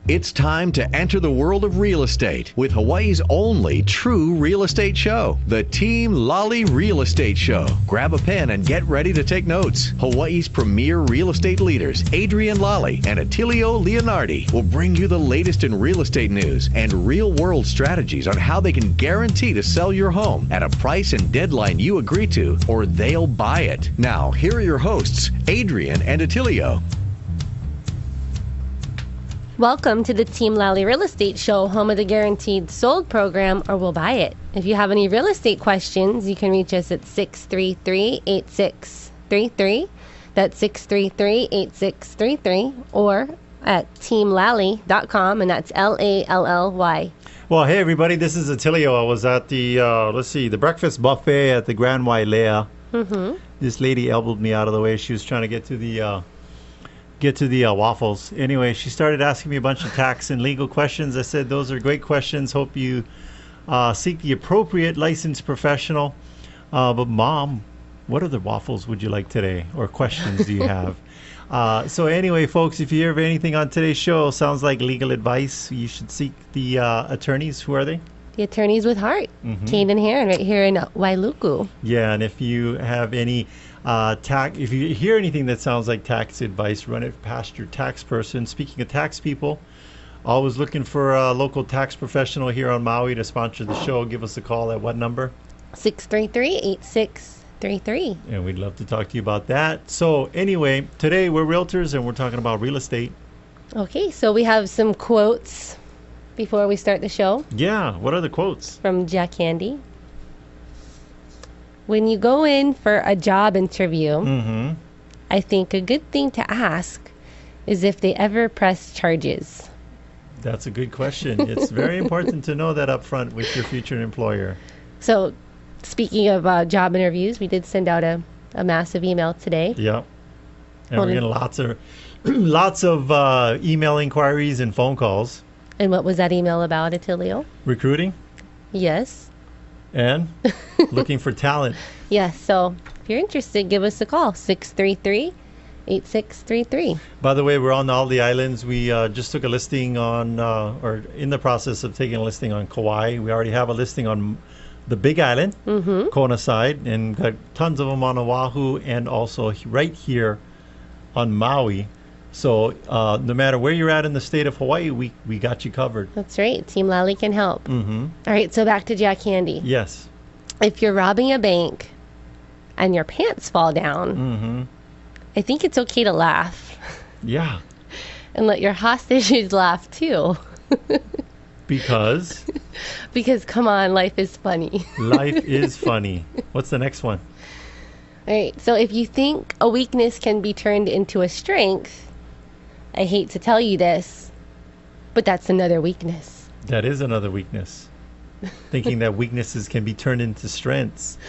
It's time to enter the world of real estate with Hawaii's only true real estate show, the Team Lally Real Estate Show. Grab a pen and get ready to take notes. Hawaii's premier real estate leaders, ADRIENNE Lally and ATTILIO Leonardi, will bring you the latest in real estate news and real-world strategies on how they can guarantee to sell your home at a price and deadline you agree to, or they'll buy it. Now, here are your hosts, ADRIENNE and ATTILIO. Welcome to the Team Lally Real Estate Show, home of the Guaranteed Sold program, or we'll buy it. If you have any real estate questions, you can reach us at 633-8633. That's 633-8633, or at teamlally.com, and that's Lally. Well, hey, everybody, this is Attilio. I was at the, the breakfast buffet at the Grand Wailea. This lady elbowed me out of the way. She was trying to get to the waffles. Anyway, she started asking me a bunch of tax and legal questions. I said, those are great questions. Hope you seek the appropriate licensed professional. But Mom, what other waffles would you like today? Or questions do you have? So anyway, folks, if you hear of anything on today's show sounds like legal advice, you should seek the attorneys. Who are they? The attorneys with heart. Kane and Heron, right here in Wailuku. Yeah, and if you have any if you hear anything that sounds like tax advice, run it past your tax person. Speaking of tax people, always looking for a local tax professional here on Maui to sponsor the show. Give us a call at what number? 633-8633. And we'd love to talk to you about that. So anyway, today we're realtors and we're talking about real estate. Okay, so we have some quotes before we start the show. Yeah, what are the quotes? From Jack Handy. When you go in for a job interview, I think a good thing to ask is if they ever press charges. That's a good question. It's very important to know that up front with your future employer. So, speaking of job interviews, we did send out a massive email today. Yep. And we're getting lots of email inquiries and phone calls. And what was that email about, Attilio? Recruiting. Yes. And looking for talent. Yes. So if you're interested, give us a call, 633-8633. By the way, we're on all the islands. We just took a listing on, or in the process of taking a listing on Kauai. We already have a listing on the Big Island, Kona side, and got tons of them on Oahu and also right here on Maui. So no matter where you're at in the state of Hawaii, we got you covered. That's right. Team Lally can help. All right, so back to Jack Handy. Yes. If you're robbing a bank and your pants fall down, I think it's okay to laugh. Yeah. And let your hostages laugh too. Because? Because, come on, life is funny. Life is funny. What's the next one? All right, so if you think a weakness can be turned into a strength, I hate to tell you this, but that's another weakness. That is another weakness. Thinking that weaknesses can be turned into strengths.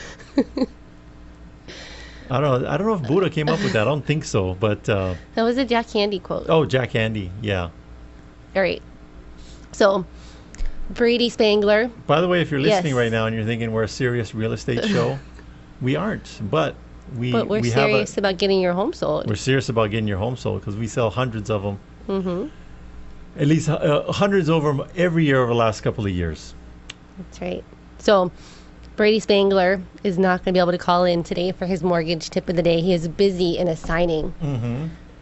I don't know if Buddha came up with that. I don't think so, but that was a Jack Handy quote. Oh, Jack Handy, yeah. All right. So, Brady Spangler. By the way, if you're listening right now and you're thinking we're a serious real estate show, we aren't, but we're serious about getting your home sold. We're serious about getting your home sold because we sell hundreds of them. At least hundreds over them every year over the last couple of years. That's right. So Brady Spangler is not going to be able to call in today for his mortgage tip of the day. He is busy in a signing.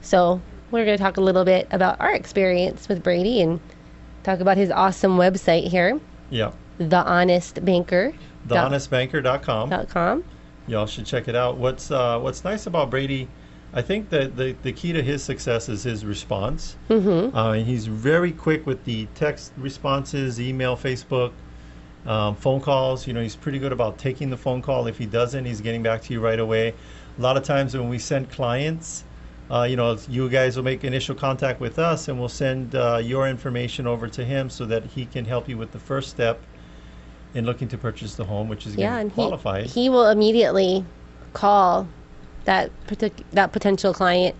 So we're going to talk a little bit about our experience with Brady and talk about his awesome website here. Yeah. TheHonestBanker. TheHonestBanker.com. Y'all should check it out. What's nice about Brady, I think that the key to his success is his response. He's very quick with the text responses, email, Facebook, phone calls. You know, he's pretty good about taking the phone call. If he doesn't, he's getting back to you right away. A lot of times when we send clients, you guys will make initial contact with us and we'll send your information over to him so that he can help you with the first step in looking to purchase the home, which is getting qualified. He will immediately call that potential client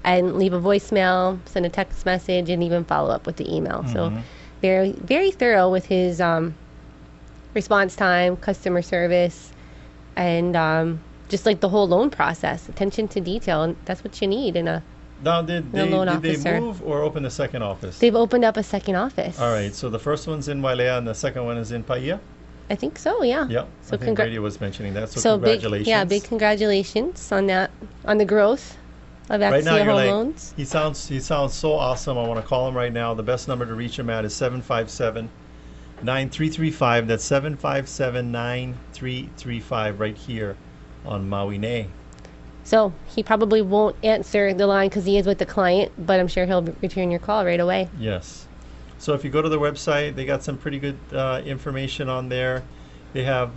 and leave a voicemail, send a text message, and even follow up with the email. So very, very thorough with his response time, customer service, and just like the whole loan process, attention to detail. And that's what you need in a Now, did The loan they officer. move or open a second office? They've opened up a second office. All right, so the first one's in Wailea and the second one is in Paia? I think so, yeah. Yeah, So I think Brady was mentioning that, so congratulations. big congratulations on that, on the growth of Right now Axia you're Home like, Loans. he sounds so awesome. I want to call him right now. The best number to reach him at is 757-9335. That's 757-9335 right here on Maui Nei. So he probably won't answer the line because he is with the client, but I'm sure he'll return your call right away. Yes. So if you go to the website, they got some pretty good information on there. They have,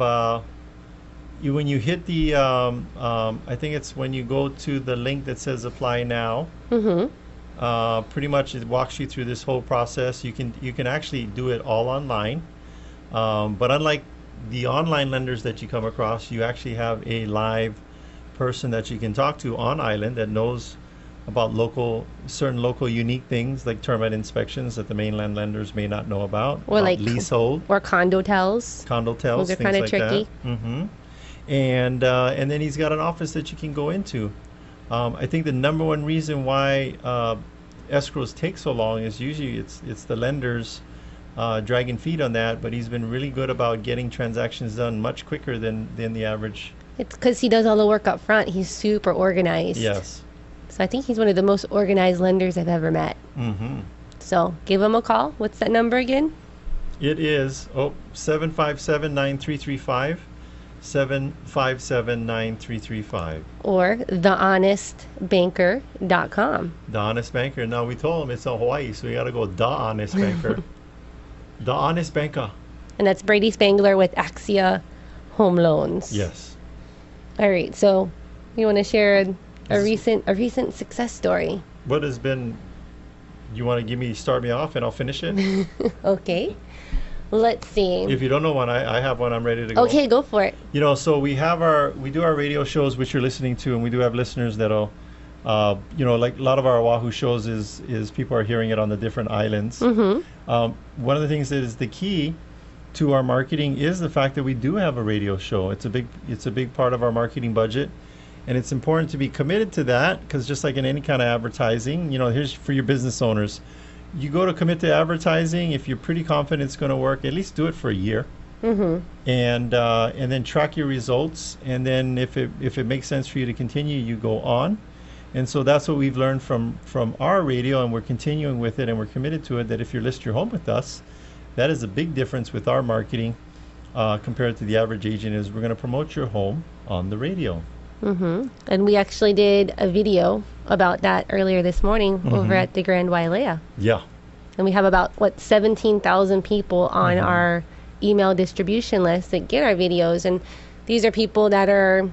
when you hit the, I think it's when you go to the link that says apply now, pretty much it walks you through this whole process. You can actually do it all online. But unlike the online lenders that you come across, you actually have a live person that you can talk to on island that knows about certain local unique things like termite inspections that the mainland lenders may not know about like leasehold or condo tells. those are things kinda like tricky. that. And then he's got an office that you can go into. I think the number one reason why escrows take so long is usually it's the lenders dragging feet on that, but he's been really good about getting transactions done much quicker than the average. It's because he does all the work up front. He's super organized. Yes. So I think he's one of the most organized lenders I've ever met. So give him a call. What's that number again? It is 757-9335, 757-9335. Or thehonestbanker.com. The Honest Banker. Now we told him it's in Hawaii, so we got to go The Honest Banker. The Honest Banker. And that's Brady Spangler with Axia Home Loans. Yes. All right. So you want to share a recent success story? What has been? You want to start me off, and I'll finish it. Okay. Let's see. If you don't know one, I have one. I'm ready to go. Okay, go for it. So we do our radio shows, which you're listening to, and we do have listeners that'll, like a lot of our Oahu shows is people are hearing it on the different islands. One of the things that is the key to our marketing is the fact that we do have a radio show. It's a big part of our marketing budget, and it's important to be committed to that, because just like in any kind of advertising, here's for your business owners. You go to commit to advertising, if you're pretty confident it's going to work, at least do it for a year, and then track your results. And then if it makes sense for you to continue, you go on. And so that's what we've learned from our radio, and we're continuing with it, and we're committed to it. That if you list your home with us, that is a big difference with our marketing compared to the average agent. Is we're going to promote your home on the radio. And we actually did a video about that earlier this morning over at the Grand Wailea. Yeah. And we have about 17,000 people on our email distribution list that get our videos, and these are people that are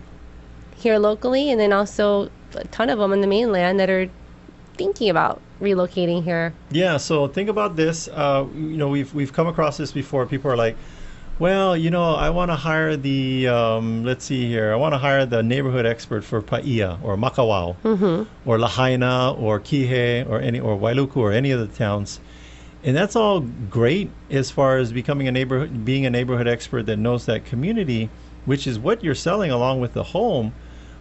here locally, and then also a ton of them on the mainland that are thinking about relocating here. Yeah. So think about this. We've come across this before. People are like, well, I want to hire the, let's see here, I want to hire the neighborhood expert for Paia or Makawao or Lahaina or Kihei or Wailuku or any of the towns. And that's all great as far as being a neighborhood expert that knows that community, which is what you're selling along with the home.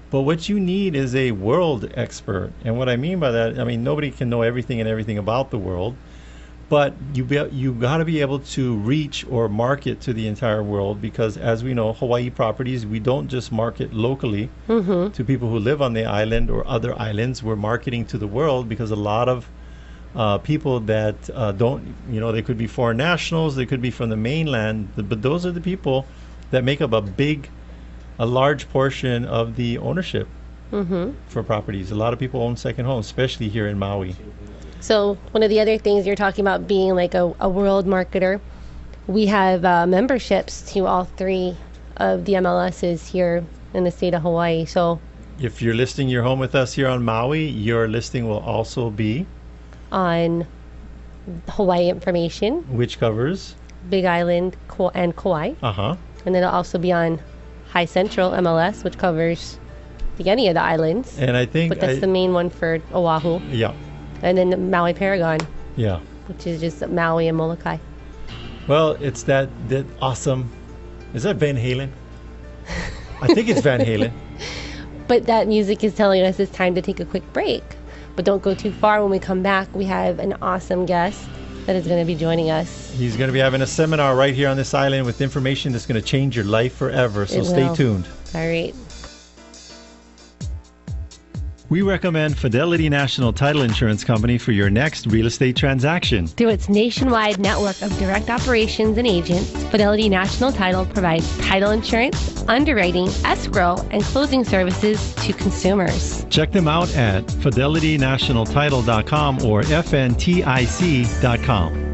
But what you need is a world expert. And what I mean by that, nobody can know everything and everything about the world. But you got to be able to reach or market to the entire world, because as we know, Hawaii properties, we don't just market locally to people who live on the island or other islands. We're marketing to the world, because a lot of people that don't, they could be foreign nationals, they could be from the mainland, but those are the people that make up a large portion of the ownership for properties. A lot of people own second homes, especially here in Maui. So one of the other things you're talking about being like a world marketer, we have memberships to all 3 of the MLSs here in the state of Hawaii. So if you're listing your home with us here on Maui, your listing will also be on Hawaii information, which covers Big Island and Kauai. And then it'll also be on High Central MLS, which covers any of the islands. And I think, but that's the main one for Oahu. Yeah. And then the Maui Paragon. Yeah. Which is just Maui and Molokai. Well, it's that awesome. Is that Van Halen? I think it's Van Halen. But that music is telling us it's time to take a quick break. But don't go too far. When we come back, we have an awesome guest that is going to be joining us. He's going to be having a seminar right here on this island with information that's going to change your life forever. So stay tuned. All right. We recommend Fidelity National Title Insurance Company for your next real estate transaction. Through its nationwide network of direct operations and agents, Fidelity National Title provides title insurance, underwriting, escrow, and closing services to consumers. Check them out at fidelitynationaltitle.com or fntic.com.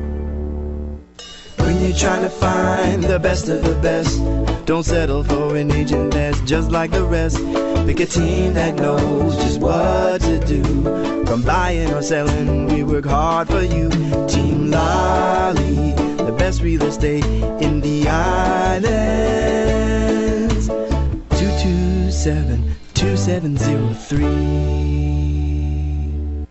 When you're trying to find the best of the best, don't settle for an agent that's just like the rest. Pick a team that knows just what to do. From buying or selling, we work hard for you. Team Lally, the best real estate in the islands. 227-2703.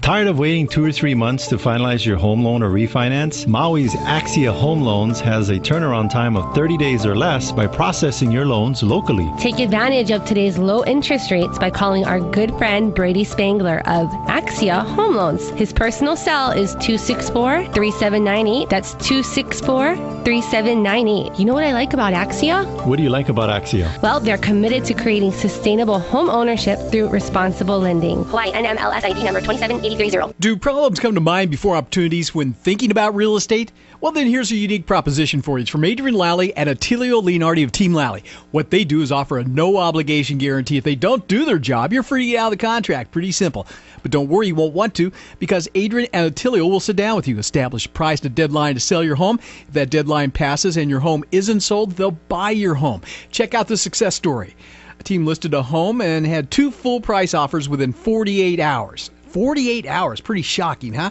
Tired of waiting 2 or 3 months to finalize your home loan or refinance? Maui's Axia Home Loans has a turnaround time of 30 days or less by processing your loans locally. Take advantage of today's low interest rates by calling our good friend Brady Spangler of Axia Home Loans. His personal cell is 264-3798. That's 264-3798. You know what I like about Axia? What do you like about Axia? Well, they're committed to creating sustainable home ownership through responsible lending. Hawaii NMLS ID number 27830. Do problems come to mind before opportunities when thinking about real estate? Well, then here's a unique proposition for you. It's from ADRIENNE Lally and ATTILIO Leonardi of Team Lally. What they do is offer a no-obligation guarantee. If they don't do their job, you're free to get out of the contract. Pretty simple. But don't worry, you won't want to, because ADRIENNE and ATTILIO will sit down with you, establish a price and a deadline to sell your home. If that deadline passes and your home isn't sold, they'll buy your home. Check out the success story. A team listed a home and had 2 full price offers within 48 hours. 48 hours. Pretty shocking, huh?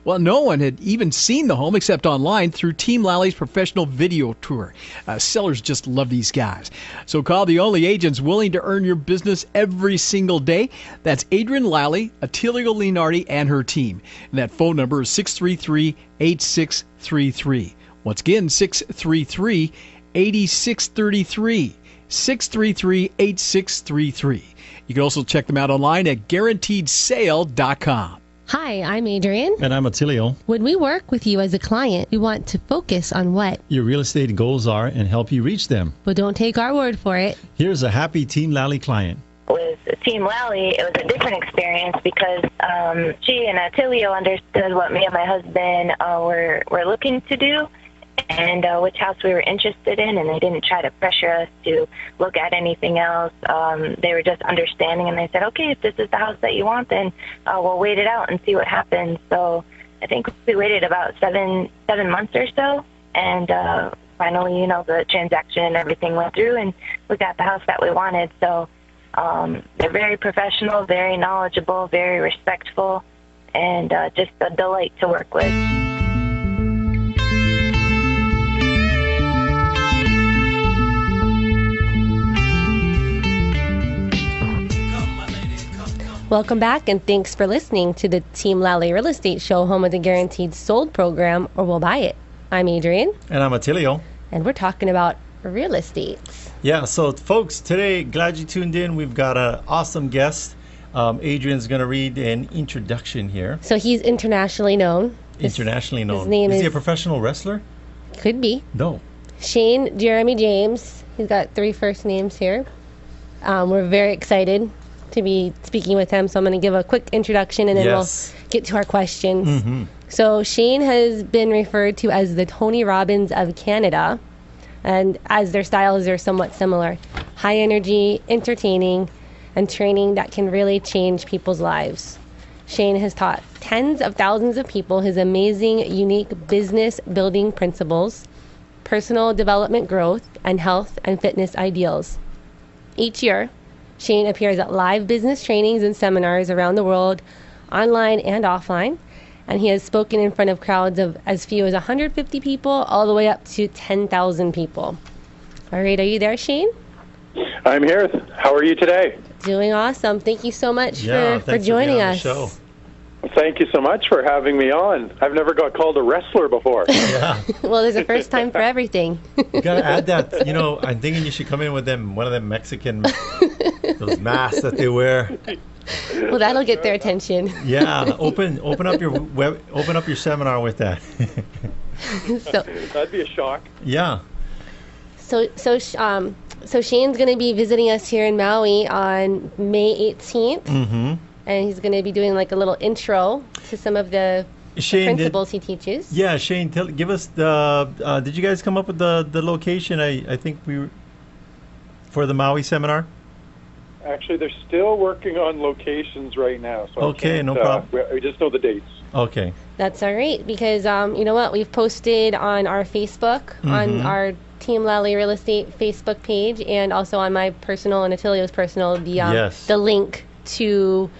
Well, no one had even seen the home except online through Team Lally's professional video tour. Sellers just love these guys. So call the only agents willing to earn your business every single day. That's ADRIENNE Lally, ATTILIO Leonardi, and her team. And that phone number is 633-8633. Once again, 633-8633. 633-8633. You can also check them out online at guaranteedsale.com. Hi, I'm Adrienne. And I'm Attilio. When we work with you as a client, we want to focus on what your real estate goals are and help you reach them. But don't take our word for it. Here's a happy Team Lally client. With Team Lally, it was a different experience because she and Attilio understood what me and my husband were looking to do and which house we were interested in, and they didn't try to pressure us to look at anything else. They were just understanding, and they said, okay, if this is the house that you want, then we'll wait it out and see what happens. So I think we waited about seven months or so, and finally, the transaction and everything went through, and we got the house that we wanted. So they're very professional, very knowledgeable, very respectful, and just a delight to work with. Welcome back, and thanks for listening to the Team Lally Real Estate Show, home of the Guaranteed Sold program, or We'll Buy It. I'm Adrienne. And I'm Attilio. And we're talking about real estate. Yeah, so folks, today, glad you tuned in. We've got an awesome guest. Adrienne's going to read an introduction here. So he's internationally known. Internationally known. His name is he a professional wrestler? Could be. No. Shane Jeremy James. He's got 3 first names here. We're very excited to be speaking with him, so I'm going to give a quick introduction and then we'll get to our questions. Mm-hmm. So Shane has been referred to as the Tony Robbins of Canada, and as their styles are somewhat similar. High energy, entertaining, and training that can really change people's lives. Shane has taught tens of thousands of people his amazing, unique business building principles, personal development growth, and health and fitness ideals. Each year, Shane appears at live business trainings and seminars around the world, online and offline, and he has spoken in front of crowds of as few as 150 people all the way up to 10,000 people. All right, are you there, Shane? I'm here. How are you today? Doing awesome. Thank you so much for thanks joining on the us. show. Thank you so much for having me on. I've never got called a wrestler before. Yeah. Well, there's a first time for everything. You got to add that. I'm thinking you should come in with one of them Mexican, those masks that they wear. Well, that'll get their attention. Yeah, open up your seminar with that. So, That'd be a shock. Yeah. so Shane's going to be visiting us here in Maui on May 18th, Mm-hmm. and he's going to be doing like a little intro to some of the Shane, principles he teaches. Yeah, Shane, give us the. Did you guys come up with the location? I think for the Maui seminar. Actually, they're still working on locations right now. So Okay, no problem. We just know the dates. Okay. That's all right, because you know what? We've posted on our Facebook, on our Team Lally Real Estate Facebook page, and also on my personal and Attilio's personal, Yes. the link to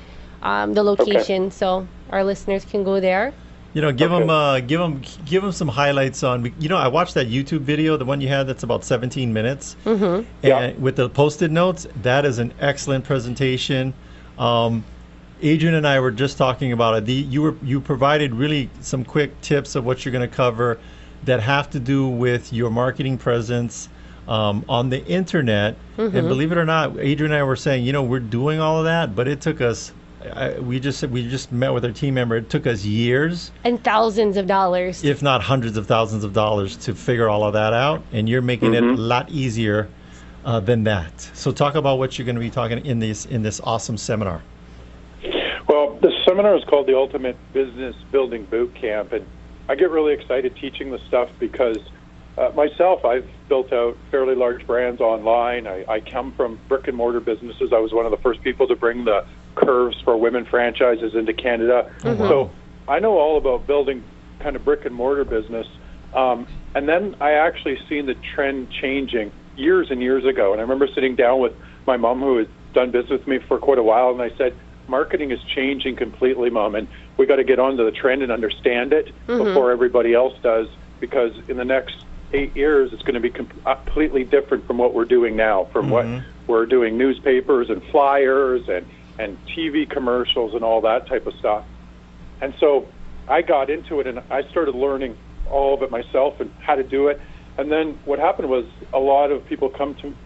the location, so our listeners can go there. You know, give them some highlights on. You know, I watched that YouTube video, the one you had that's about 17 minutes, and with the posted notes. That is an excellent presentation. Adrienne and I were just talking about it. You provided really some quick tips of what you're going to cover that have to do with your marketing presence on the internet. And believe it or not, Adrienne and I were saying, you know, we're doing all of that, but it took us. We just met with our team member. It took us years And thousands of dollars. if not hundreds of thousands of dollars to figure all of that out, and you're making it a lot easier than that. So talk about what you're going to be talking in this awesome seminar. Well, the seminar is called the Ultimate Business Building Boot Camp, and I get really excited teaching this stuff because myself, I've built out fairly large brands online. I come from brick and mortar businesses. I was one of the first people to bring the curves for women franchises into Canada. So I know all about building kind of brick and mortar business. And then I actually seen the trend changing years and years ago. And I remember sitting down with my mom, who had done business with me for quite a while, and I said, marketing is changing completely, Mom, and we got to get onto the trend and understand it before everybody else does, because in the next 8 years, it's going to be completely different from what we're doing now, from what we're doing, newspapers and flyers and TV commercials and all that type of stuff. And so I got into it, and I started learning all of it myself and how to do it. And then what happened was a lot of people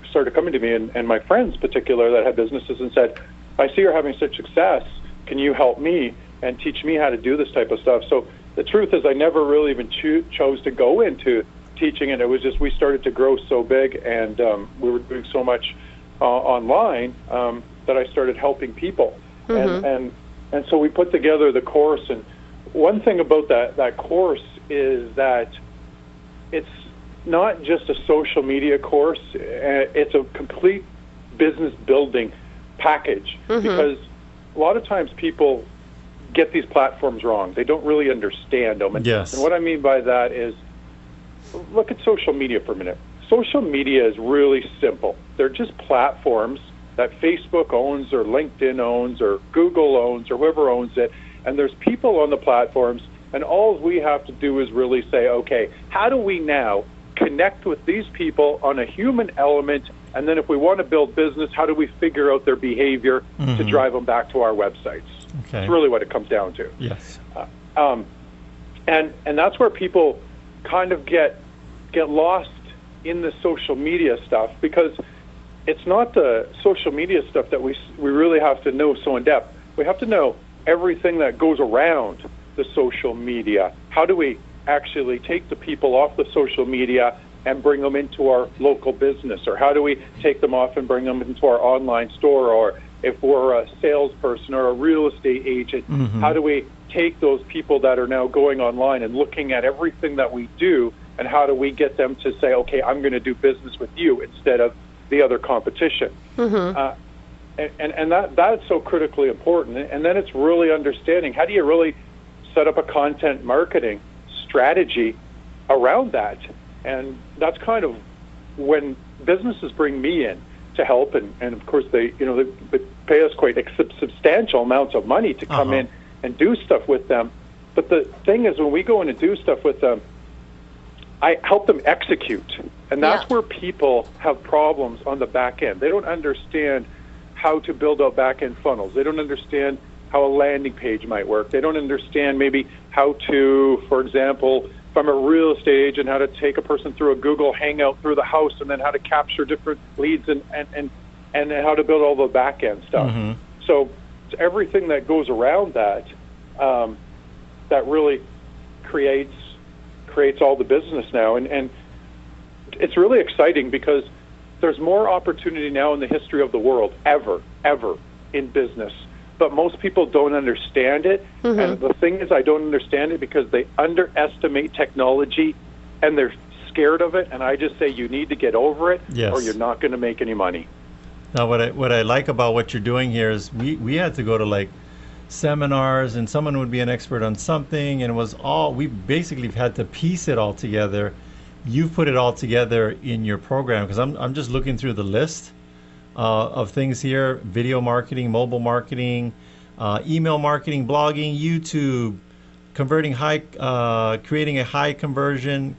started coming to me, and my friends in particular that had businesses, and said, I see you're having such success. Can you help me and teach me how to do this type of stuff? So the truth is I never really even chose to go into teaching it. It was just we started to grow so big, and we were doing so much online that I started helping people. And so we put together the course. And one thing about that course is that it's not just a social media course. It's a complete business building package, because a lot of times people get these platforms wrong. They don't really understand them. And what I mean by that is, look at social media for a minute. Social media is really simple. They're just platforms that Facebook owns or LinkedIn owns or Google owns or whoever owns it. And there's people on the platforms, and all we have to do is really say, okay, how do we now connect with these people on a human element? And then if we want to build business, how do we figure out their behavior to drive them back to our websites? Okay. It's really what it comes down to. Yes. And that's where people kind of get lost in the social media stuff, because it's not the social media stuff that we really have to know so in depth. We have to know everything that goes around the social media. How do we actually take the people off the social media and bring them into our local business? Or how do we take them off and bring them into our online store? Or if we're a salesperson or a real estate agent, how do we take those people that are now going online and looking at everything that we do, and how do we get them to say, okay, I'm going to do business with you instead of the other competition? And that's so critically important. And then it's really understanding, how do you really set up a content marketing strategy around that? And that's kind of when businesses bring me in to help, and of course they pay us quite substantial amounts of money to come in and do stuff with them. But the thing is, when we go in and do stuff with them, I help them execute, and that's where people have problems on the back end. They don't understand how to build out back end funnels. They don't understand how a landing page might work. They don't understand maybe how to, for example, if I'm a real estate agent, how to take a person through a Google Hangout through the house, and then how to capture different leads and how to build all the back end stuff. So it's everything that goes around that that really creates all the business now. And it's really exciting because there's more opportunity now in the history of the world ever in business. But most people don't understand it. And the thing is, I don't understand it because they underestimate technology and they're scared of it. And I just say you need to get over it, or you're not going to make any money. Now, what I like about what you're doing here is we had to go to like seminars, and someone would be an expert on something, and it was we basically had to piece it all together. You put it all together in your program, because I'm just looking through the list of things here: video marketing, mobile marketing, email marketing, blogging, YouTube, creating a high converting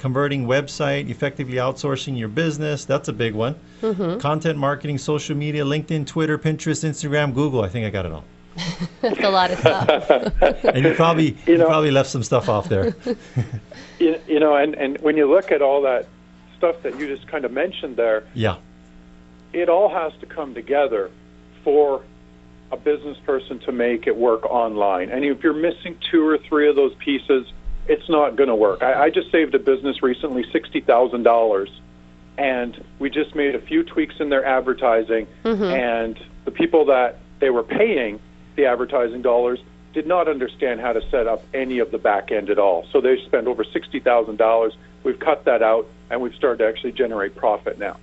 website, effectively outsourcing your business. That's a big one. Content marketing, social media, LinkedIn, Twitter, Pinterest, Instagram, Google. I think I got it all. That's a lot of stuff. And you probably left some stuff off there. And when you look at all that stuff that you just kind of mentioned there, it all has to come together for a business person to make it work online. And if you're missing 2 or 3 of those pieces, it's not going to work. I just saved a business recently $60,000, and we just made a few tweaks in their advertising, and the people that they were paying the advertising dollars did not understand how to set up any of the back end at all. So they spent over $60,000. We've cut that out, and we've started to actually generate profit now.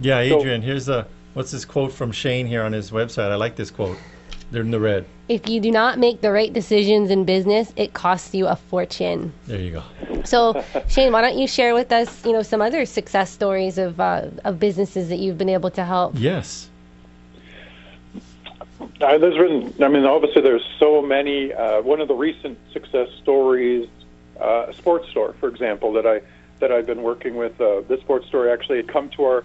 Yeah, Adrienne, here's what's this quote from Shane here on his website? I like this quote. They're in the red. If you do not make the right decisions in business, it costs you a fortune. There you go. So, Shane, why don't you share with us, some other success stories of businesses that you've been able to help? Yes. Obviously there's so many. One of the recent success stories, a sports store, for example, that I've been working with. This sports store actually had come to our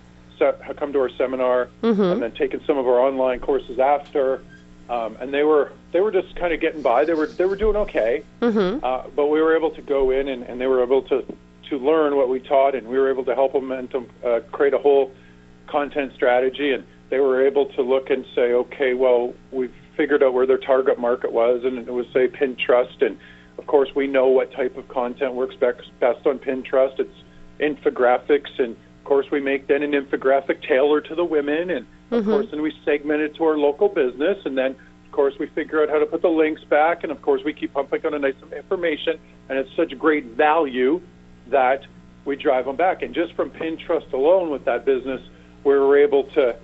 seminar and then taken some of our online courses after, and they were just kind of getting by. They were doing okay, but we were able to go in and they were able to learn what we taught, and we were able to help them and to create a whole content strategy. And they were able to look and say, okay, well, we've figured out where their target market was, and it was, say, Pinterest. And, of course, we know what type of content works best on Pinterest. It's infographics, and, of course, we make then an infographic tailored to the women, and, of course, then we segment it to our local business, and then, of course, we figure out how to put the links back, and, of course, we keep pumping on a nice information, and it's such great value that we drive them back. And just from Pinterest alone with that business, we were able to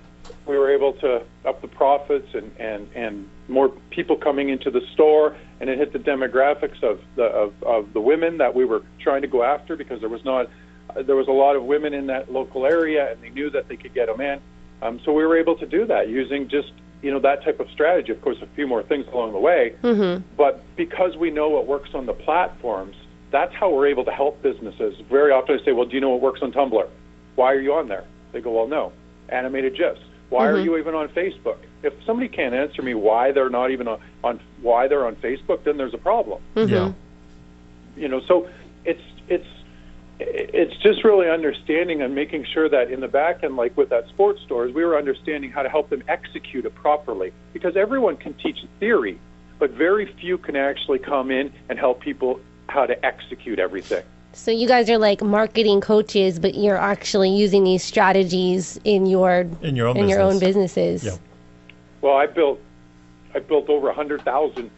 up the profits and more people coming into the store, and it hit the demographics of the women that we were trying to go after, because there was a lot of women in that local area, and they knew that they could get them in. So we were able to do that using just that type of strategy. Of course, a few more things along the way, but because we know what works on the platforms, that's how we're able to help businesses. Very often I say, well, do you know what works on Tumblr? Why are you on there? They go, well, no. Animated GIFs. Why are you even on Facebook? If somebody can't answer me why they're not even on why they're on Facebook, then there's a problem. Yeah. So it's just really understanding and making sure that in the back end, like with that sports stores, we were understanding how to help them execute it properly, because everyone can teach theory, but very few can actually come in and help people how to execute everything. So you guys are like marketing coaches, but you're actually using these strategies in your own businesses. Yeah. Well, I built over 100,000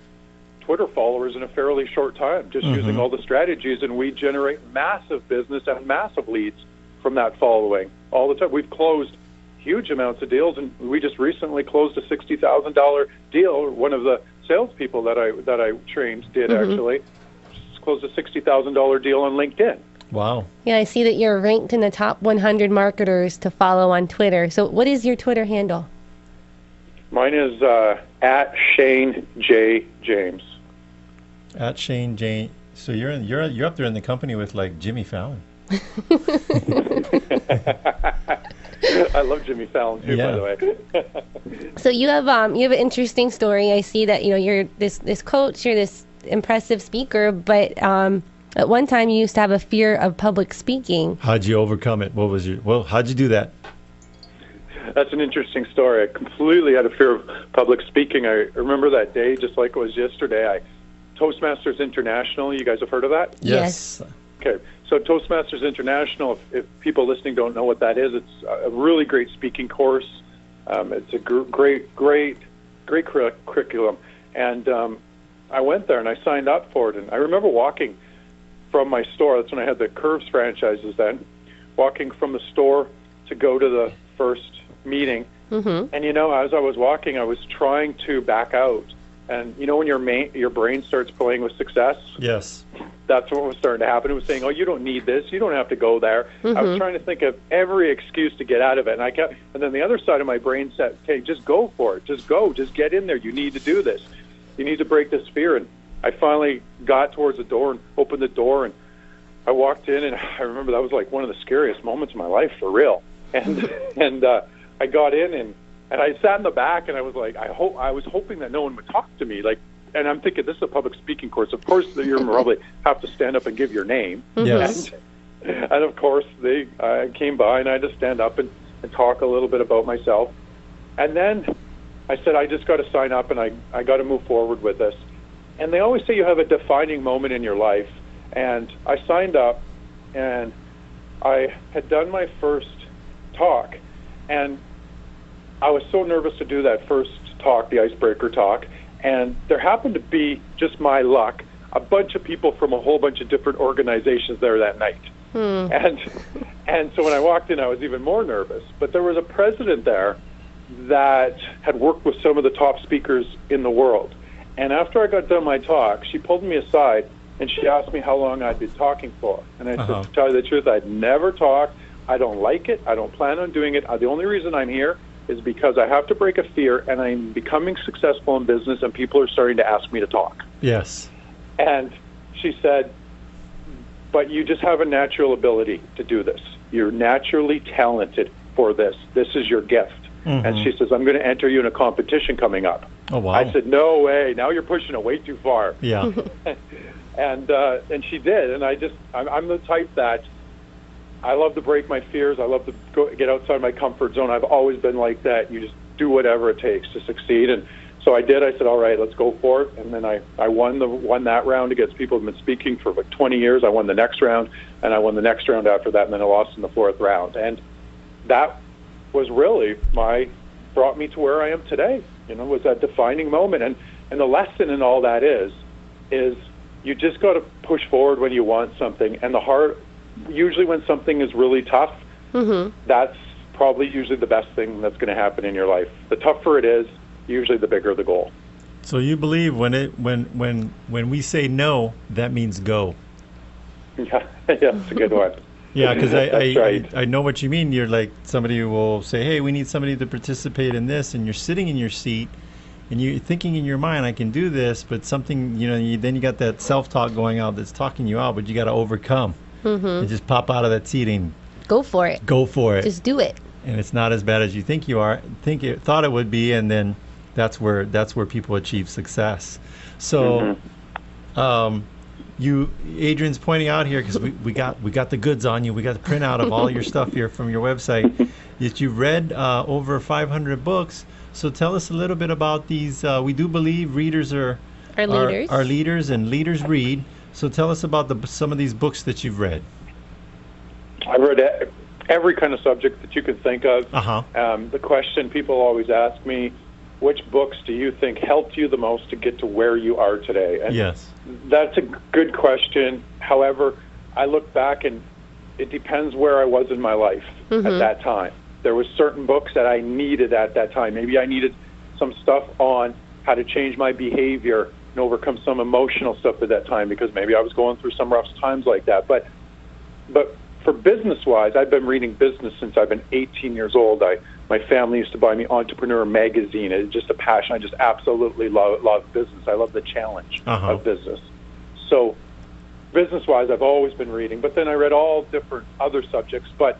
Twitter followers in a fairly short time, just using all the strategies, and we generate massive business and massive leads from that following all the time. We've closed huge amounts of deals, and we just recently closed a $60,000 deal. One of the salespeople that I trained did actually. Closed a $60,000 deal on LinkedIn. Wow. Yeah, I see that you're ranked in the top 100 marketers to follow on Twitter. So what is your Twitter handle? Mine is at Shane J. James. At Shane J. So you're up there in the company with like Jimmy Fallon. I love Jimmy Fallon too, by the way. So you have an interesting story. I see that you're this coach, you're this impressive speaker, but at one time you used to have a fear of public speaking. How'd you overcome it? How'd you do that? That's an interesting story. I completely had a fear of public speaking. I remember that day just like it was yesterday. Toastmasters International, you guys have heard of that? Yes. Okay, so Toastmasters International, if people listening don't know what that is, it's a really great speaking course. It's a great curriculum. And I went there and I signed up for it. And I remember walking from my store, that's when I had the Curves franchises then, walking from the store to go to the first meeting. Mm-hmm. And, as I was walking, I was trying to back out. And, when your brain starts playing with success? Yes. That's what was starting to happen. It was saying, oh, you don't need this. You don't have to go there. Mm-hmm. I was trying to think of every excuse to get out of it. And then the other side of my brain said, okay, just go for it. Just go. Just get in there. You need to do this. You need to break this fear. And I finally got towards the door and opened the door, and I walked in, and I remember that was like one of the scariest moments of my life, for real. And I got in, and I sat in the back, and I was like, I was hoping that no one would talk to me, and I'm thinking, this is a public speaking course. Of course, you probably have to stand up and give your name. Yes. And of course, they came by, and I had to stand up and talk a little bit about myself. And then I said, I just got to sign up, and I got to move forward with this. And they always say you have a defining moment in your life. And I signed up, and I had done my first talk. And I was so nervous to do that first talk, the icebreaker talk. And there happened to be, just my luck, a bunch of people from a whole bunch of different organizations there that night. And so when I walked in, I was even more nervous. But there was a president there that had worked with some of the top speakers in the world. And after I got done my talk, she pulled me aside and she asked me how long I'd been talking for. And I said, to tell you the truth, I'd never talked. I don't like it. I don't plan on doing it. The only reason I'm here is because I have to break a fear, and I'm becoming successful in business, and people are starting to ask me to talk. Yes. And she said, but you just have a natural ability to do this. You're naturally talented for this. This is your gift. Mm-hmm. And she says, I'm going to enter you in a competition coming up. Oh, wow. I said, no way. Now you're pushing it way too far. Yeah. And she did. And I'm the type that I love to break my fears. I love to get outside my comfort zone. I've always been like that. You just do whatever it takes to succeed. And so I did. I said, all right, let's go for it. And then I won that round against people who've been speaking for like 20 years. I won the next round, and I won the next round after that, and then I lost in the fourth round. And that was really brought me to where I am today. Was that defining moment. And the lesson in all that is you just got to push forward when you want something. And usually when something is really tough, that's probably usually the best thing that's going to happen in your life. The tougher it is, usually the bigger the goal. So you believe when we say no, that means go. Yeah, that's a good one. Yeah, because right. I know what you mean. You're like somebody who will say, hey, we need somebody to participate in this, and you're sitting in your seat, and you're thinking in your mind, I can do this, but something, then you got that self-talk going out that's talking you out, but you got to overcome and just pop out of that seat and go for it. Go for it. Just do it. And it's not as bad as you think thought it would be, and then that's where people achieve success. So, Adrienne's pointing out here, because we got the goods on you. We got the printout of all your stuff here from your website. That you've read over 500 books. So tell us a little bit about these. We do believe readers are leaders. Are leaders, and leaders read. So tell us about some of these books that you've read. I've read every kind of subject that you can think of. The question people always ask me, which books do you think helped you the most to get to where you are today? And yes. That's a good question. However, I look back, and it depends where I was in my life at that time. There was certain books that I needed at that time. Maybe I needed some stuff on how to change my behavior and overcome some emotional stuff at that time, because maybe I was going through some rough times like that. But for business-wise, I've been reading business since I've been 18 years old. My family used to buy me Entrepreneur magazine. It's just a passion. I just absolutely love business. I love the challenge of business. So business-wise, I've always been reading. But then I read all different other subjects. But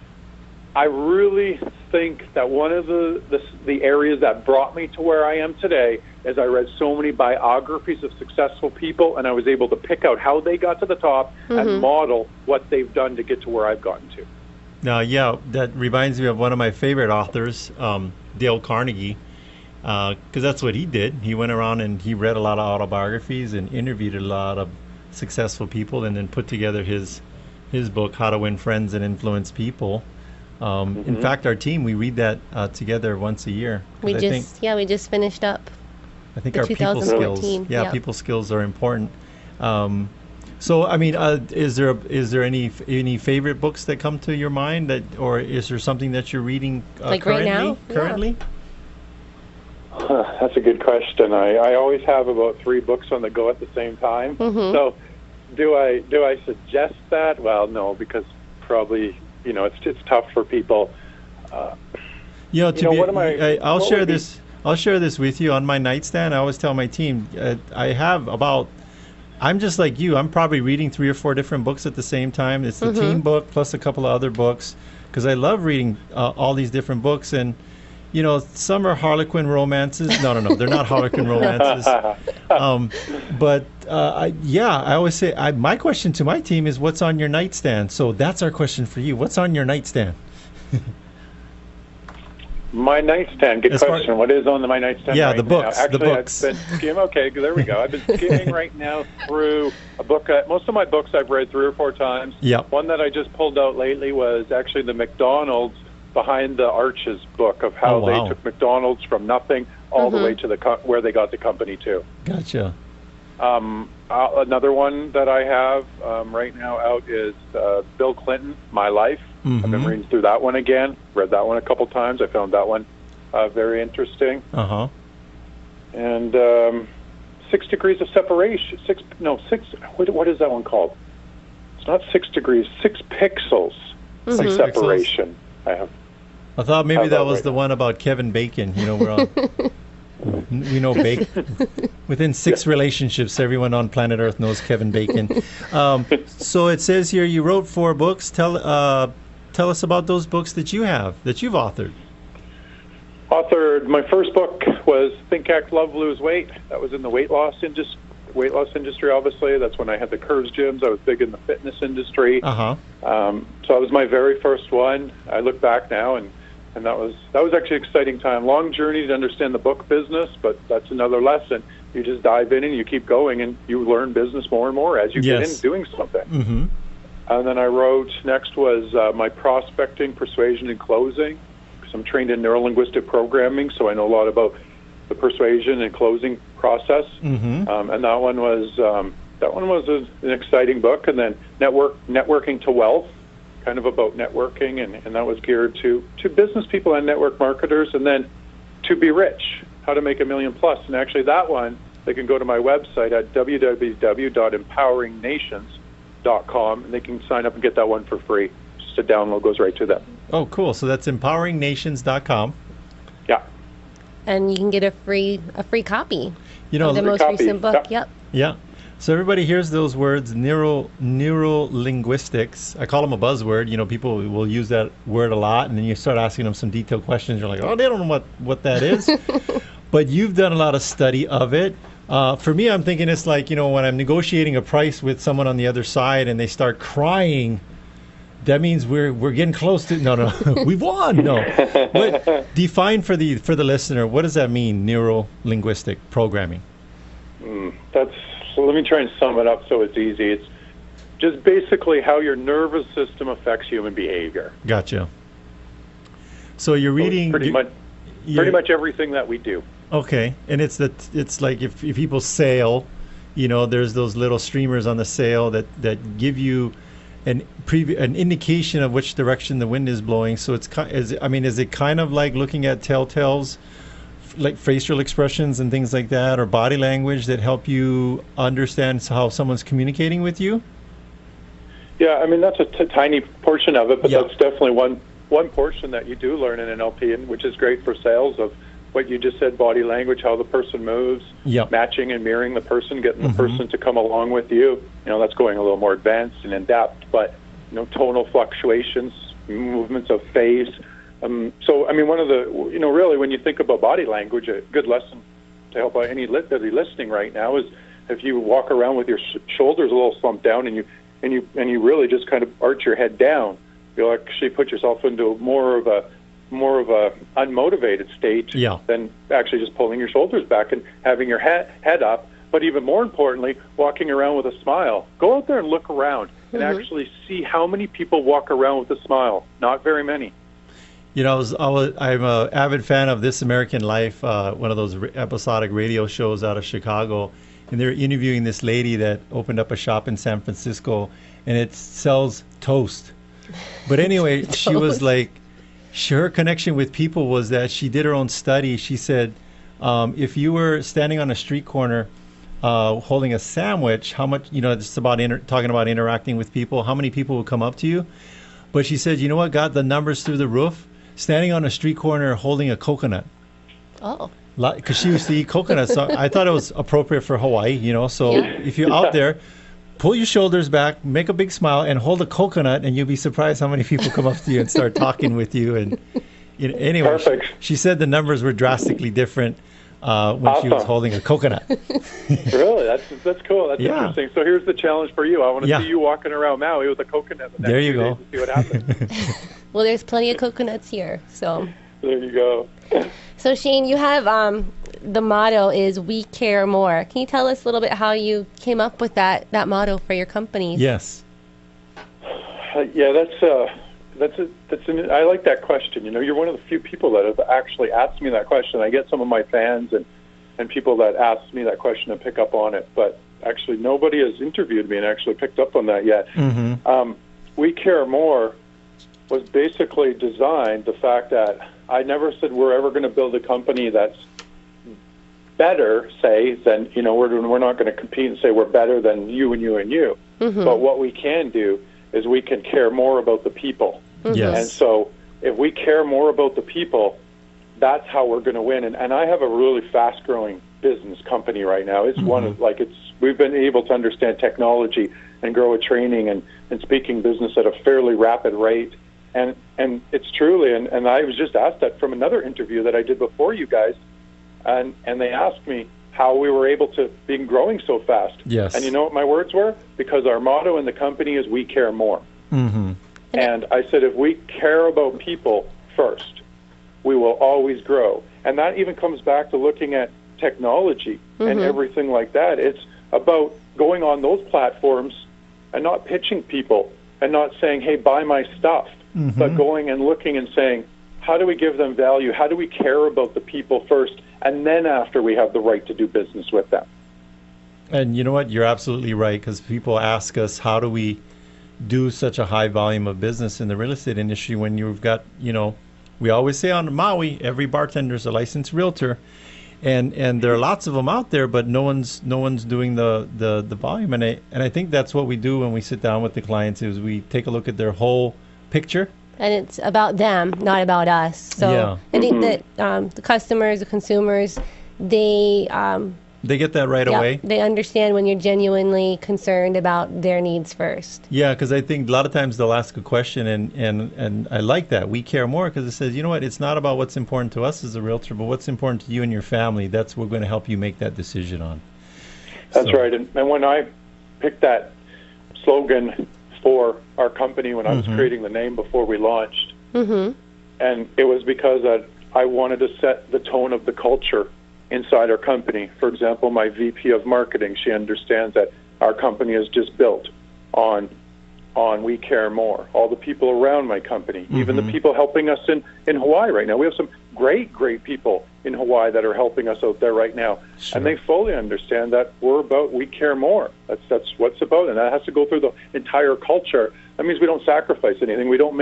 I really think that one of the areas that brought me to where I am today is I read so many biographies of successful people, and I was able to pick out how they got to the top and model what they've done to get to where I've gotten to. Now, yeah, that reminds me of one of my favorite authors, Dale Carnegie, because that's what he did. He went around and he read a lot of autobiographies and interviewed a lot of successful people, and then put together his book, How to Win Friends and Influence People. In fact, our team, we read that together once a year. We just finished up. I think the our people 2014, skills, yep. people skills are important. So, I mean, is there any favorite books that come to your mind, or is there something that you're reading like currently? right now? Currently? That's a good question. I always have about 3 books on the go at the same time. So, do I suggest that? Well, no, because probably it's tough for people. I'll share this. I'll share this with you on my nightstand. I always tell my team I'm just like you. I'm probably reading 3 or 4 different books at the same time. It's the team book plus a couple of other books, because I love reading all these different books. And some are Harlequin romances. No, they're not Harlequin romances. I always say my question to my team is, what's on your nightstand? So that's our question for you. What's on your nightstand? My nightstand. Good question. What is on my nightstand? Yeah, right the books. Now? Actually, the books. I've been skimming. Okay, there we go. I've been skimming right now through a book. Most of my books I've read 3 or 4 times. Yep. One that I just pulled out lately was actually the McDonald's Behind the Arches book of how they took McDonald's from nothing all the way to where they got the company to. Gotcha. Another one that I have right now out is Bill Clinton, My Life. I've been reading through that one again. Read that one a couple times. I found that one very interesting. And 6 Degrees of Separation. Six. What is that one called? It's not 6 degrees. 6 pixels of separation. I thought maybe that was the one about Kevin Bacon. We're on. We know Bacon. Within 6 relationships, everyone on planet Earth knows Kevin Bacon. So it says here you wrote 4 books. Tell us about those books that you've authored. My first book was Think, Act, Love, Lose Weight. That was in the weight loss industry, obviously. That's when I had the Curves gyms. I was big in the fitness industry. So that was my very first one. I look back now, and that was actually an exciting time. Long journey to understand the book business, but that's another lesson. You just dive in and you keep going, and you learn business more and more as you get in doing something. And then I wrote, next was my prospecting, persuasion, and closing, because I'm trained in neuro-linguistic programming, so I know a lot about the persuasion and closing process. And that one was an exciting book. And then Networking to Wealth, kind of about networking, and that was geared to business people and network marketers. And then To Be Rich, How to Make $1 Million Plus. And actually that one, they can go to my website at www.empoweringnations.com, and they can sign up and get that one for free. Just a download goes right to them. Oh, cool. So that's empoweringnations.com. Yeah. And you can get a free copy of the most recent book. Yeah. So everybody hears those words, neuro-linguistics. I call them a buzzword. People will use that word a lot, and then you start asking them some detailed questions. You're like, oh, they don't know what that is. But you've done a lot of study of it. For me, I'm thinking it's like, when I'm negotiating a price with someone on the other side and they start crying, that means we're getting close to we've won. But define for the listener, what does that mean, neuro-linguistic programming? So let me try and sum it up so it's easy. It's just basically how your nervous system affects human behavior. Gotcha. So you're reading pretty much everything that we do. Okay, and it's like if people sail, there's those little streamers on the sail that give you an indication of which direction the wind is blowing. So is it kind of like looking at telltales, like facial expressions and things like that, or body language that help you understand how someone's communicating with you? Yeah, that's a tiny portion of it, but that's definitely one portion that you do learn in NLP, and which is great for sales, of what you just said, body language, how the person moves, matching and mirroring the person, getting the person to come along with you. That's going a little more advanced and in depth, but tonal fluctuations, movements of face. So one of the, really when you think about body language, a good lesson to help out anybody listening right now is if you walk around with your shoulders a little slumped down and you really just kind of arch your head down, you'll actually put yourself into more of a unmotivated state than actually just pulling your shoulders back and having your head up. But even more importantly, walking around with a smile. Go out there and look around and actually see how many people walk around with a smile. Not very many. You know, I'm an avid fan of This American Life, one of those episodic radio shows out of Chicago. And they're interviewing this lady that opened up a shop in San Francisco, and it sells toast. But anyway, she was like, her connection with people was that she did her own study. She said, if you were standing on a street corner holding a sandwich, how much, it's about talking about interacting with people, how many people would come up to you? But she said, you know what got the numbers through the roof? Standing on a street corner holding a coconut. Oh. Because she used to eat coconuts. So I thought it was appropriate for Hawaii, so if you're out there, pull your shoulders back, make a big smile, and hold a coconut, and you'll be surprised how many people come up to you and start talking with you. And anyway, she said the numbers were drastically different when she was holding a coconut. Really? That's cool. That's interesting. So here's the challenge for you. I want to see you walking around Maui with a coconut. There you go. To see what happens. Well, there's plenty of coconuts here, so. There you go. So Shane, you have the motto is "We Care More." Can you tell us a little bit how you came up with that motto for your company? Yes. Yeah, I like that question. You're one of the few people that have actually asked me that question. I get some of my fans and people that ask me that question and pick up on it, but actually nobody has interviewed me and actually picked up on that yet. Mm-hmm. We Care More was basically designed the fact that I never said we're ever going to build a company that's better, say, than, we're not going to compete and say we're better than you and you and you. Mm-hmm. But what we can do is we can care more about the people. Mm-hmm. Yes. And so if we care more about the people, that's how we're going to win. And I have a really fast-growing business company right now. It's one of, we've been able to understand technology and grow a training and speaking business at a fairly rapid rate. And it's truly, and I was just asked that from another interview that I did before you guys, and they asked me how we were able to be growing so fast. Yes. And you know what my words were? Because our motto in the company is "We Care More." Mm-hmm. And I said, if we care about people first, we will always grow. And that even comes back to looking at technology and everything like that. It's about going on those platforms and not pitching people and not saying, hey, buy my stuff. Mm-hmm. But going and looking and saying, how do we give them value? How do we care about the people first? And then after we have the right to do business with them. And you know what? You're absolutely right, because people ask us, how do we do such a high volume of business in the real estate industry when you've got, we always say on Maui, every bartender is a licensed realtor. And there are lots of them out there, but no one's doing the volume. And I think that's what we do when we sit down with the clients, is we take a look at their whole picture. And it's about them, not about us. So I think that the customers, the consumers, they get that right away. They understand when you're genuinely concerned about their needs first. Yeah, because I think a lot of times they'll ask a question, and I like that. We care more, because it says, you know what, it's not about what's important to us as a realtor, but what's important to you and your family. That's what we're going to help you make that decision on. That's right. And when I picked that slogan for our company, when I was creating the name before we launched, and it was because I wanted to set the tone of the culture inside our company. For example, my VP of marketing, she understands that our company is just built on We Care More. All the people around my company, even the people helping us in Hawaii right now. We have some great people in Hawaii that are helping us out there right now. Sure. And they fully understand that we're about We Care More. That's what's about, and that has to go through the entire culture. That means we don't sacrifice anything. We don't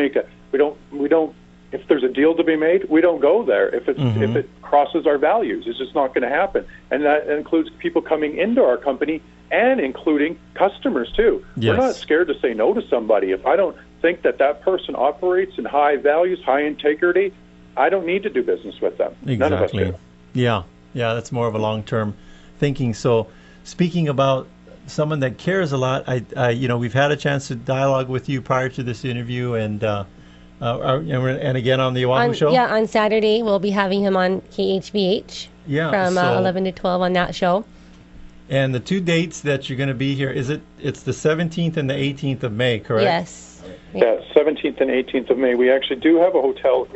if there's a deal to be made, we don't go there. If it crosses our values, it's just not going to happen. And that includes people coming into our company and including customers too. Yes. We're not scared to say no to somebody. If I don't think that person operates in high values, high integrity, I don't need to do business with them. Exactly. None of us do. Yeah, that's more of a long-term thinking. So speaking about someone that cares a lot, we've had a chance to dialogue with you prior to this interview, and again on the Oahu show? Yeah, on Saturday we'll be having him on KHVH from 11 to 12 on that show. And the two dates that you're going to be here, it's the 17th and the 18th of May, correct? Yes. Yeah, 17th and 18th of May. We actually do have a hotel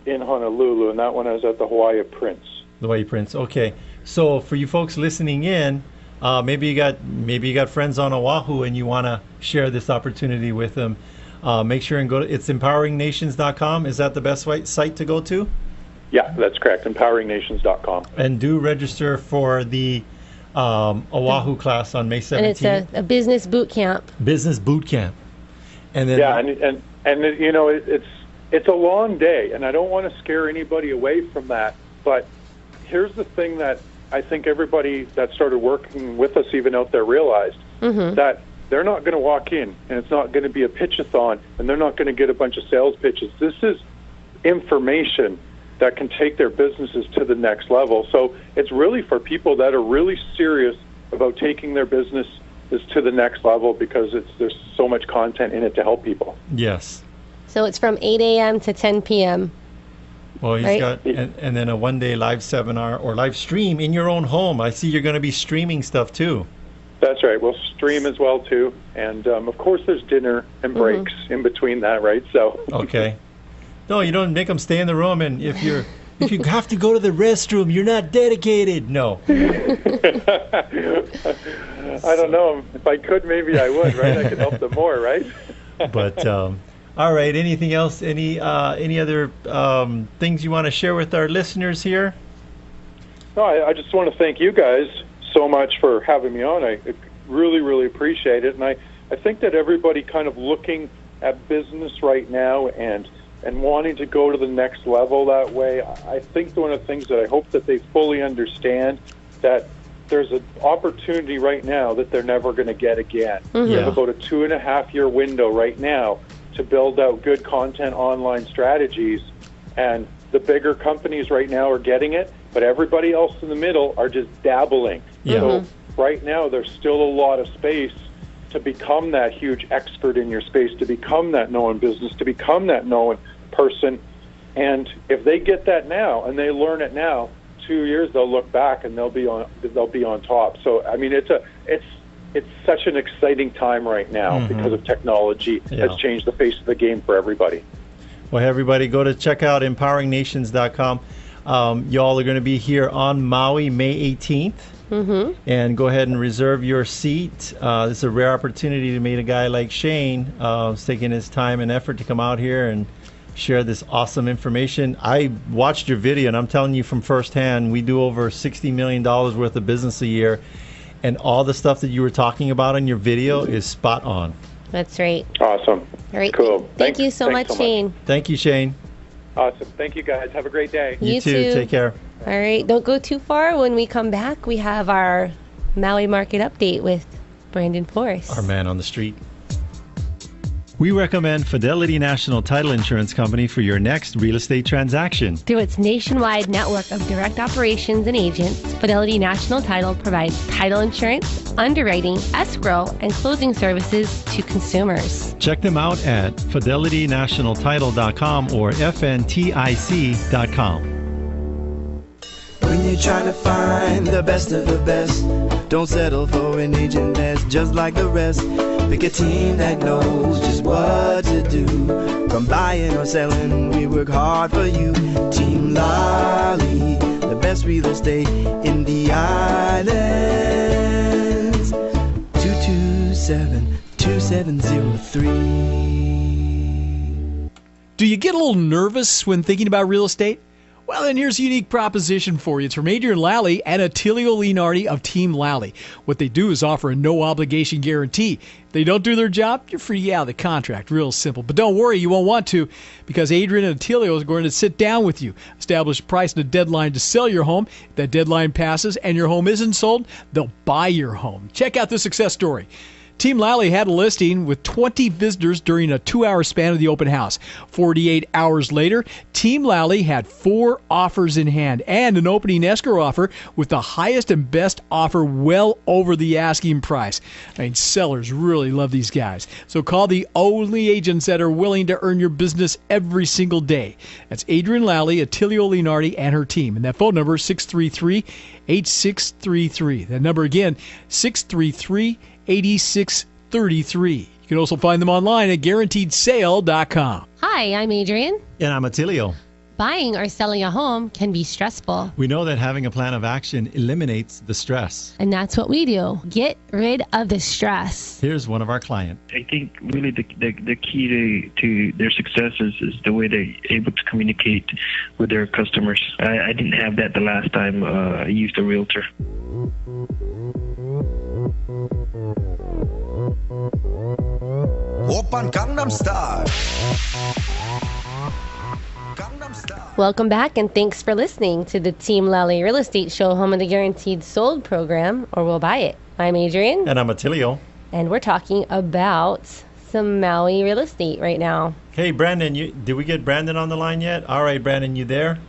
in Honolulu, and that one is at the Hawaii Prince. The Hawaii Prince. Okay. So for you folks listening in, maybe you got friends on Oahu and you want to share this opportunity with them. Make sure and go to it's empoweringnations.com. Is that the best site to go to? Yeah, that's correct. Empoweringnations.com. And do register for the Oahu class on May 17th. And it's a business boot camp. Business boot camp. And then and you know it's a long day, and I don't want to scare anybody away from that. But here's the thing that I think everybody that started working with us, even out there, realized that they're not going to walk in, and it's not going to be a pitch-a-thon, and they're not going to get a bunch of sales pitches. This is information that can take their businesses to the next level. So it's really for people that are really serious about taking their business to the next level, because there's so much content in it to help people. Yes. So it's from 8 a.m. to 10 p.m. Well, he's got, and then a one-day live seminar or live stream in your own home. I see you're going to be streaming stuff too. That's right. We'll stream as well too, and of course there's dinner and breaks in between that, right? So. Okay. No, you don't make them stay in the room, and if you have to go to the restroom, you're not dedicated. No. I don't know. If I could, maybe I would, right? I could help them more, right? But all right. Anything else? Any other things you want to share with our listeners here? No, I just want to thank you guys so much for having me on. I really, really appreciate it, and I think that everybody kind of looking at business right now and wanting to go to the next level that way, I think one of the things that I hope that they fully understand, that there's an opportunity right now that they're never going to get again. Mm-hmm. You have about a 2.5-year window right now to build out good content online strategies, and the bigger companies right now are getting it, but everybody else in the middle are just dabbling. Yeah. So right now there's still a lot of space to become that huge expert in your space, to become that known business, to become that known person. And if they get that now and they learn it now, 2 years they'll look back and they'll be on top. So I mean, it's such an exciting time right now because of technology has changed the face of the game for everybody. Well, everybody, go to check out empoweringnations.com. Y'all are going to be here on Maui May 18th. And go ahead and reserve your seat. This is a rare opportunity to meet a guy like Shane, taking his time and effort to come out here and share this awesome information. I watched your video, and I'm telling you from firsthand, we do over $60 million worth of business a year, and all the stuff that you were talking about in your video is spot on. That's right. Awesome. All right. Cool. Thank you so much, Shane. Thank you, Shane. Awesome. Thank you, guys. Have a great day. You too. Take care. All right. Don't go too far. When we come back, we have our Maui Market Update with Brandon Forrest. Our man on the street. We recommend Fidelity National Title Insurance Company for your next real estate transaction. Through its nationwide network of direct operations and agents, Fidelity National Title provides title insurance, underwriting, escrow, and closing services to consumers. Check them out at fidelitynationaltitle.com or fntic.com. When you're trying to find the best of the best, don't settle for an agent that's just like the rest. Pick a team that knows just what to do. From buying or selling, we work hard for you. Team Lally, the best real estate in the islands. 227-2703. Do you get a little nervous when thinking about real estate? Well, then here's a unique proposition for you. It's from ADRIENNE Lally and ATTILIO LEONARDI of Team Lally. What they do is offer a no-obligation guarantee. If they don't do their job, you're free to get out of the contract. Real simple. But don't worry, you won't want to, because ADRIENNE and ATTILIO is going to sit down with you, establish a price and a deadline to sell your home. If that deadline passes and your home isn't sold, they'll buy your home. Check out this success story. Team Lally had a listing with 20 visitors during a 2-hour span of the open house. 48 hours later, Team Lally had 4 offers in hand and an opening escrow offer with the highest and best offer well over the asking price. I mean, sellers really love these guys. So call the only agents that are willing to earn your business every single day. That's ADRIENNE Lally, ATTILIO LEONARDI, and her team. And that phone number is 633-8633. That number again, 633-8633. You can also find them online at guaranteedsale.com. Hi, I'm Adrienne. And I'm Attilio. Buying or selling a home can be stressful, We know that having a plan of action eliminates the stress. and that's what we do. Get rid of the stress. Here's one of our clients. I think really the key to their success is the way they're able to communicate with their customers. I didn't have that the last time I used a realtor. Open Gangnam Style. Gangnam Style. Welcome back, and thanks for listening to the Team Lally Real Estate Show, home of the Guaranteed Sold program, or we'll buy it. I'm Adrienne, And I'm Attilio. and we're talking about some Maui real estate right now. Hey, Brandon, did we get Brandon on the line yet? All right, Brandon, you there?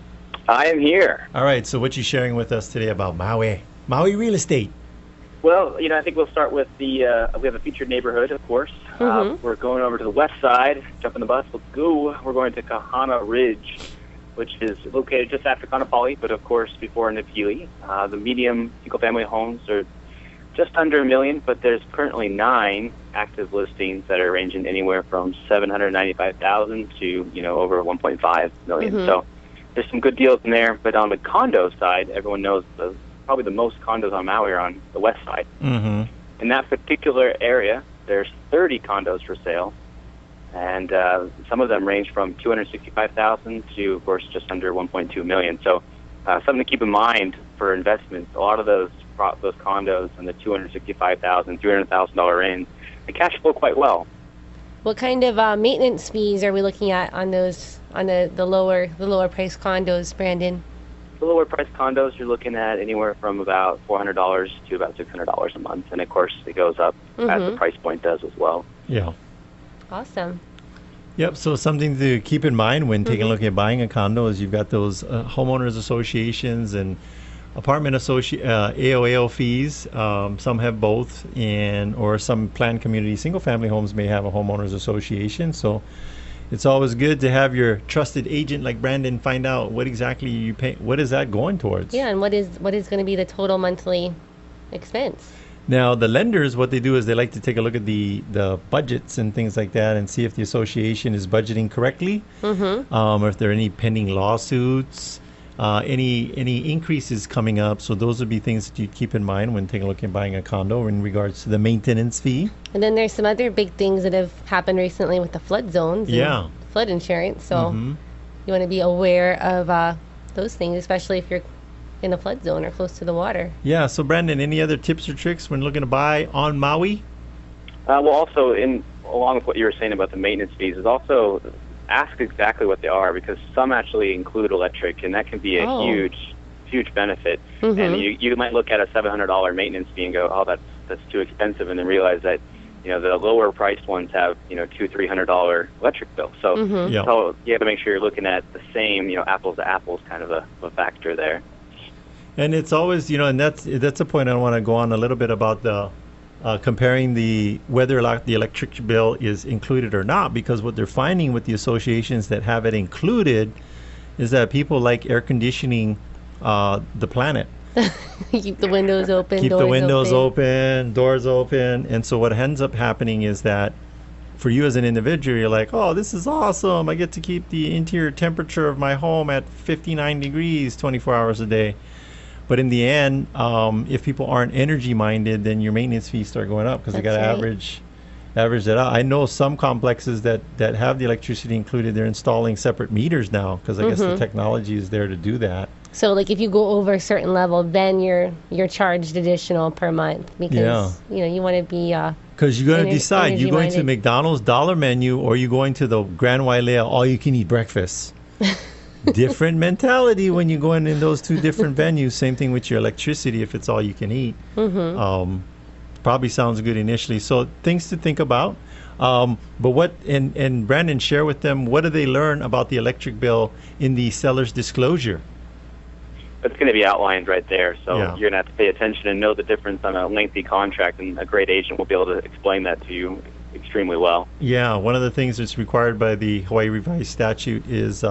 I am here. All right, so what you sharing with us today about Maui real estate? Well, I think we'll start with we have a featured neighborhood, of course. We're going over to the west side, jump in the bus, let's go. We're going to Kahana Ridge, which is located just after Kaanapali, but of course before Napili. The medium single-family homes are just under $1 million, but there's currently 9 active listings that are ranging anywhere from $795,000 to, over $1.5 million. So there's some good deals in there. But on the condo side, everyone knows probably the most condos on Maui are on the west side. Mm-hmm. In that particular area, there's 30 condos for sale, and some of them range from $265,000 to, of course, just under $1.2 million. So something to keep in mind for investments. A lot of those condos in the $265,000, $300,000 range, they cash flow quite well. What kind of maintenance fees are we looking at on those, on the lower price condos, Brandon? The lower price condos, you're looking at anywhere from about $400 to about $600 a month, and of course it goes up as the price point does as well. Yeah. Awesome. Yep, so something to keep in mind when taking a look at buying a condo is you've got those homeowners associations and apartment AOAO fees. Some have both, or some planned community single-family homes may have a homeowners association. So it's always good to have your trusted agent like Brandon find out what exactly you pay. What is that going towards? Yeah, and what is going to be the total monthly expense? Now, the lenders, what they do is they like to take a look at the budgets and things like that and see if the association is budgeting correctly, or if there are any pending lawsuits, any increases coming up. So those would be things that you keep in mind when taking a look at buying a condo in regards to the maintenance fee. And then there's some other big things that have happened recently with the flood zones and flood insurance. So you want to be aware of those things, especially if you're in a flood zone or close to the water. Yeah. So Brandon, any other tips or tricks when looking to buy on Maui? Well, also along with what you were saying about the maintenance fees, is also ask exactly what they are, because some actually include electric, and that can be a huge benefit. And you might look at a $700 maintenance fee and go, oh, that's too expensive, and then realize that the lower priced ones have $200-$300 electric bill. So so you have to make sure you're looking at the same apples to apples kind of a factor there. And it's always, and that's a point I want to go on a little bit about the comparing whether the electric bill is included or not, because what they're finding with the associations that have it included is that people like air conditioning the planet. Keep the windows open. Keep the windows open, doors open. And so what ends up happening is that for you as an individual, you're like, oh, this is awesome. I get to keep the interior temperature of my home at 59 degrees 24 hours a day. But in the end, if people aren't energy minded, then your maintenance fees start going up because they got to average that out. I know some complexes that have the electricity included, they're installing separate meters now because I guess the technology is there to do that. So like if you go over a certain level, then you're charged additional per month because you want to be because you're going to decide you're going to McDonald's dollar menu or you're going to the Grand Wailea all you can eat breakfast. Different mentality when you go in those two different venues. Same thing with your electricity if it's all you can eat. Probably sounds good initially. So things to think about. But what and Brandon, share with them, what do they learn about the electric bill in the seller's disclosure? It's going to be outlined right there. So you're going to have to pay attention and know the difference on a lengthy contract, and a great agent will be able to explain that to you extremely well. Yeah, one of the things that's required by the Hawaii Revised Statute is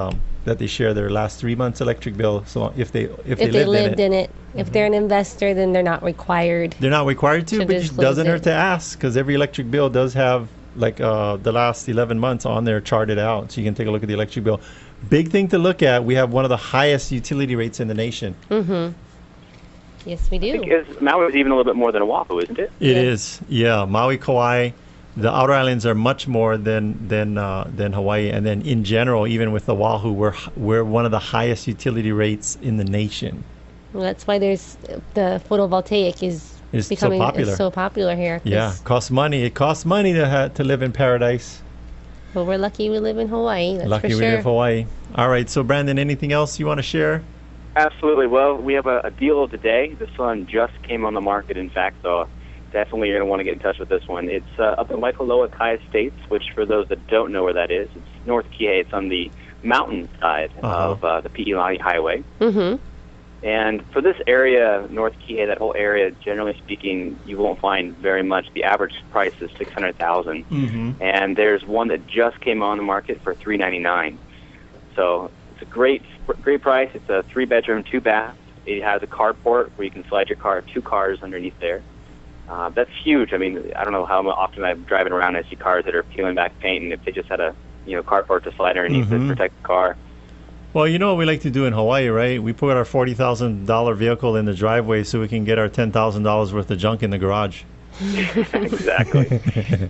that they share their last 3 months electric bill. So if they lived in it. If they're an investor, then they're not required. They're not required to, but it doesn't hurt to ask, because every electric bill does have the last 11 months on there charted out, so you can take a look at the electric bill. Big thing to look at. We have one of the highest utility rates in the nation. Mm-hmm. Yes, we do. I think Maui is even a little bit more than Oahu, isn't it? It is, yeah. Maui, Kauai, the outer islands are much more than Hawaii, and then in general, even with Oahu, we're one of the highest utility rates in the nation. Well, that's why there's the photovoltaic is becoming so popular here. Yeah, costs money. It costs money to live in paradise. But we're lucky we live in Hawaii. That's lucky for we sure. live in Hawaii. All right, so Brandon, anything else you want to share? Absolutely. Well, we have a deal of the day. This one just came on the market, in fact, so definitely you're going to want to get in touch with this one. It's up in Waikoloa Kai Estates, which for those that don't know where that is, it's North Kihei. It's on the mountain side of the Pi'ilani Highway. Mm-hmm. And for this area, North Kihei, that whole area, generally speaking, you won't find very much. The average price is $600,000, and there's one that just came on the market for $399. So it's a great price. It's a 3-bedroom, 2-bath. It has a carport where you can slide your car, 2 cars underneath there. That's huge. I mean, I don't know how often I'm driving around and I see cars that are peeling back paint, and if they just had a carport to slide underneath to protect the car. Well, you know what we like to do in Hawaii, right? We put our $40,000 vehicle in the driveway so we can get our $10,000 worth of junk in the garage. Exactly.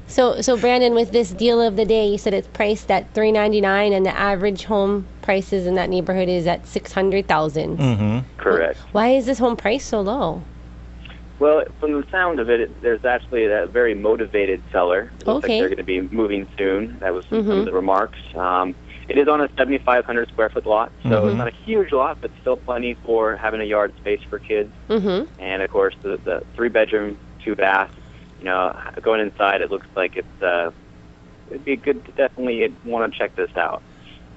So Brandon, with this deal of the day, you said it's priced at $399, and the average home prices in that neighborhood is at $600,000. Correct. Why is this home price so low? Well, from the sound of it, there's actually a very motivated seller. It looks like they're going to be moving soon. That was some of the remarks. It is on a 7,500 square foot lot, so it's not a huge lot, but still plenty for having a yard space for kids. And of course, the 3-bedroom, 2-bath. Going inside, it looks like it'd be good to definitely want to check this out.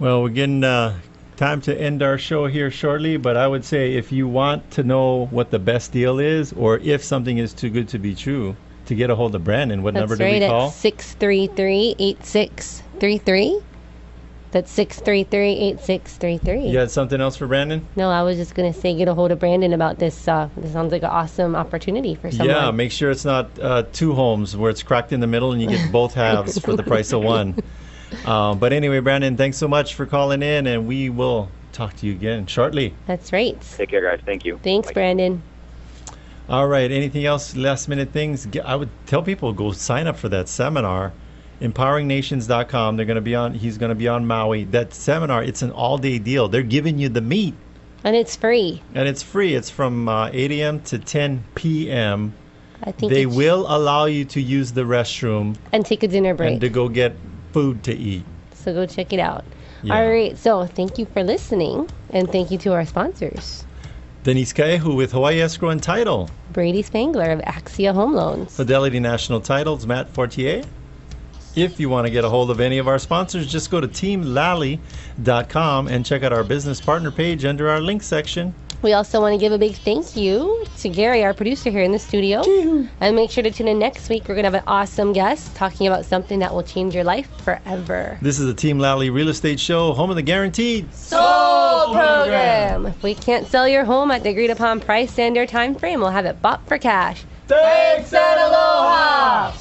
Well, we're getting time to end our show here shortly, but I would say if you want to know what the best deal is, or if something is too good to be true, to get a hold of Brandon, what number do we call? That's right, at 633-8633. That's 633-8633. You had something else for Brandon? No, I was just going to say get a hold of Brandon about this. This sounds like an awesome opportunity for someone. Yeah, make sure it's not 2 homes where it's cracked in the middle and you get both halves for the price of one. But anyway, Brandon, thanks so much for calling in, and we will talk to you again shortly. That's right. Take care, guys. Thank you. Thanks, Bye. Brandon. All right, anything else, last minute things? I would tell people, go sign up for that seminar. EmpoweringNations.com. He's going to be on Maui. That seminar, it's an all-day deal. They're giving you the meat. And it's free. It's from 8 a.m. to 10 p.m. I think they will allow you to use the restroom. And take a dinner break. And to go get food to eat. So go check it out. Yeah. All right. So thank you for listening. And thank you to our sponsors. Denise Kaehu with Hawaii Escrow and Title. Brady Spangler of Axia Home Loans. Fidelity National Titles, Matt Fortier. If you want to get a hold of any of our sponsors, just go to teamlally.com and check out our business partner page under our link section. We also want to give a big thank you to Gary, our producer here in the studio. And make sure to tune in next week. We're going to have an awesome guest talking about something that will change your life forever. This is the Team Lally Real Estate Show, home of the guaranteed sold program. If we can't sell your home at the agreed upon price and or time frame, we'll have it bought for cash. Thanks and aloha!